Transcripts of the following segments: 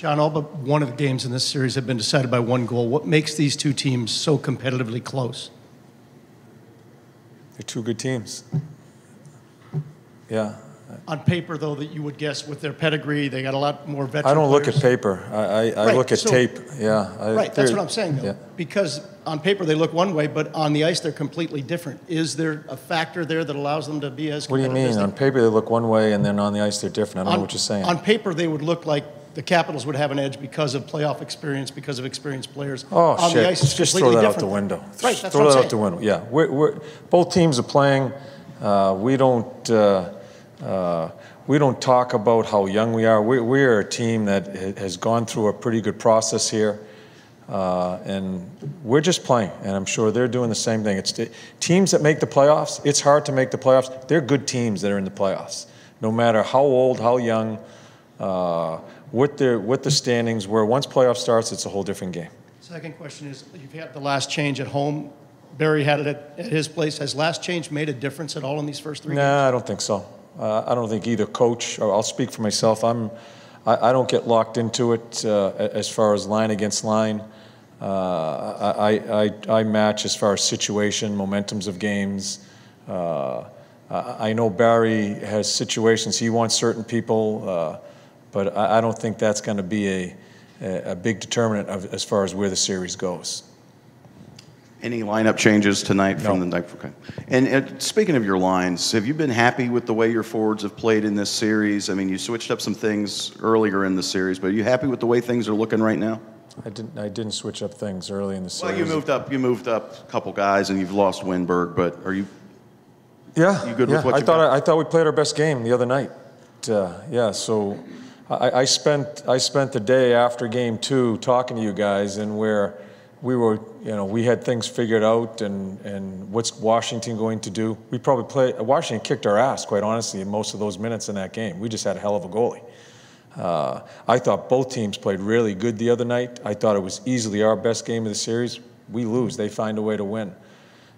John, all but one of the games in this series have been decided by one goal. What makes these two teams so competitively close? They're two good teams. Yeah. On paper, though, that you would guess with their pedigree, they got a lot more veteran I don't players. look at paper. I look at tape. Yeah. Right, that's what I'm saying, though. Yeah. Because on paper they look one way, but on the ice they're completely different. Is there a factor there that allows them to be as What do you competitive? mean? On paper they look one way, and then on the ice they're different. I don't know what you're saying. On paper they would look like the Capitals would have an edge because of playoff experience, because of experienced players. Oh, on shit. The ice, it's just completely throw that out different. the window. Right, that's throw what that I'm out the saying. window. Yeah. Both teams are playing. We don't talk about how young we are. We're a team that has gone through a pretty good process here, and we're just playing. And I'm sure they're doing the same thing. It's teams that make the playoffs. It's hard to make the playoffs. They're good teams that are in the playoffs, no matter how old, how young, what the standings were. Once playoff starts, it's a whole different game. Second question is, you've had the last change at home. Barry had it at his place. Has last change made a difference at all in these first three games? Nah, I don't think so. I don't think either coach, or I'll speak for myself, I don't get locked into it as far as line against line. I match as far as situation, momentums of games. I know Barry has situations, he wants certain people, but I don't think that's going to be a big determinant as far as where the series goes. Any lineup changes tonight from the night? Okay. And speaking of your lines, have you been happy with the way your forwards have played in this series? I mean, you switched up some things earlier in the series, but are you happy with the way things are looking right now? I didn't switch up things early in the series. Well, you moved up a couple guys, and you've lost Winberg, but are you? Yeah. You good with what I you got? I thought we played our best game the other night. So I spent the day after game 2 talking to you guys, and where we were, we had things figured out, and what's Washington going to do? We probably Washington kicked our ass, quite honestly, in most of those minutes in that game. We just had a hell of a goalie. I thought both teams played really good the other night. I thought it was easily our best game of the series. We lose, they find a way to win.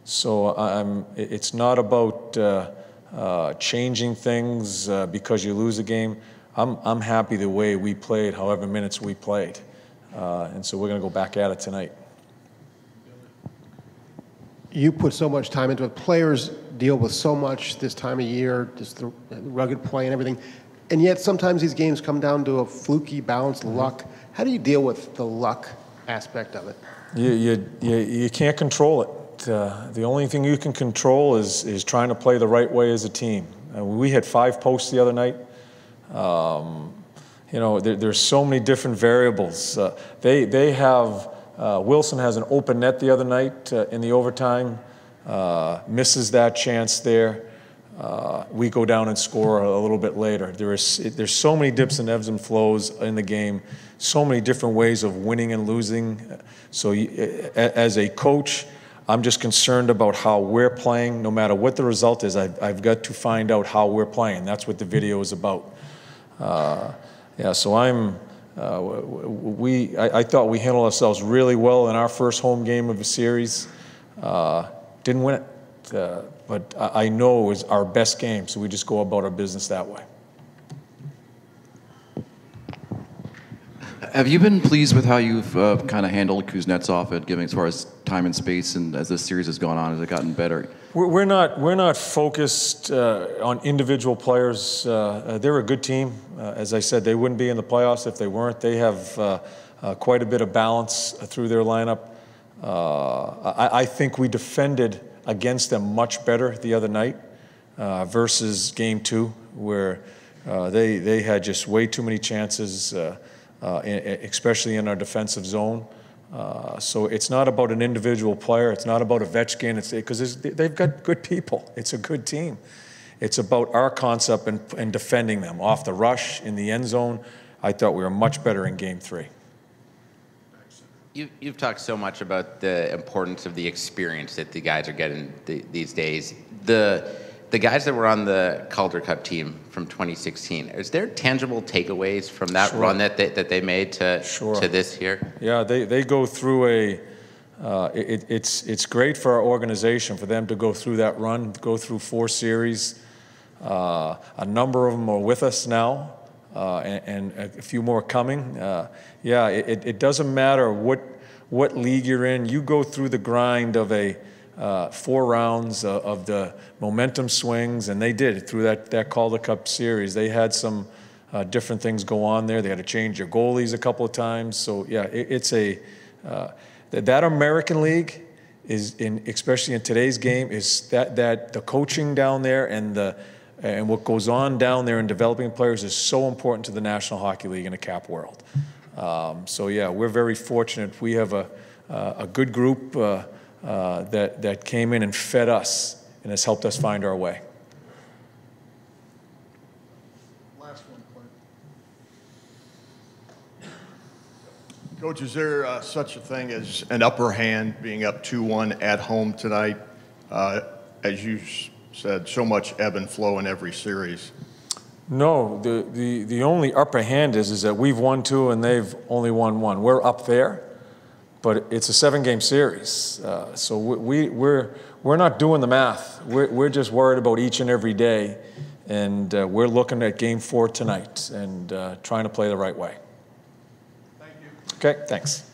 So it's not about changing things because you lose a game. I'm happy the way we played, however minutes we played. And so we're going to go back at it tonight. You put so much time into it. Players deal with so much this time of year, just the rugged play and everything. And yet sometimes these games come down to a fluky, balanced luck. How do you deal with the luck aspect of it? You can't control it. The only thing you can control is trying to play the right way as a team. We had 5 posts the other night. There's so many different variables. They have Wilson has an open net the other night in the overtime, misses that chance there. We go down and score a little bit later. There's so many dips and ebbs and flows in the game, so many different ways of winning and losing. So as a coach, I'm just concerned about how we're playing. No matter what the result is, I've got to find out how we're playing. That's what the video is about. So I thought we handled ourselves really well in our first home game of a series. Didn't win it, but I know it was our best game, so we just go about our business that way. Have you been pleased with how you've kind of handled Kuznetsov at giving as far as time and space, and as this series has gone on, has it gotten better? We're not focused on individual players. They're a good team. As I said, they wouldn't be in the playoffs if they weren't. They have quite a bit of balance through their lineup. I think we defended against them much better the other night versus game 2, where they had just way too many chances, especially in our defensive zone. So it's not about an individual player. It's not about Ovechkin. Because they've got good people. It's a good team. It's about our concept and defending them off the rush in the end zone. I thought we were much better in game 3. You've talked so much about the importance of the experience that the guys are getting these days. The guys that were on the Calder Cup team from 2016, is there tangible takeaways from that run that they made to this year? Yeah, they go through it's great for our organization for them to go through that run, go through 4 series. A number of them are with us now. and a few more coming. Yeah, it doesn't matter what league you're in. You go through the grind of a 4 rounds of the momentum swings, and they did through that Calder Cup series. They had some different things go on there. They had to change their goalies a couple of times. So yeah, it's that American League is especially in today's game, is that the coaching down there and what goes on down there in developing players is so important to the National Hockey League and the CAP world. So yeah, we're very fortunate. We have a good group that came in and fed us and has helped us find our way. Last one, Clint. Coach, is there such a thing as an upper hand being up 2-1 at home tonight? As you said, so much ebb and flow in every series. No, the only upper hand is that we've won 2 and they've only won 1. We're up there, but it's a 7-game series. So we're not doing the math. We're just worried about each and every day, and we're looking at Game 4 tonight and trying to play the right way. Thank you. Okay, thanks.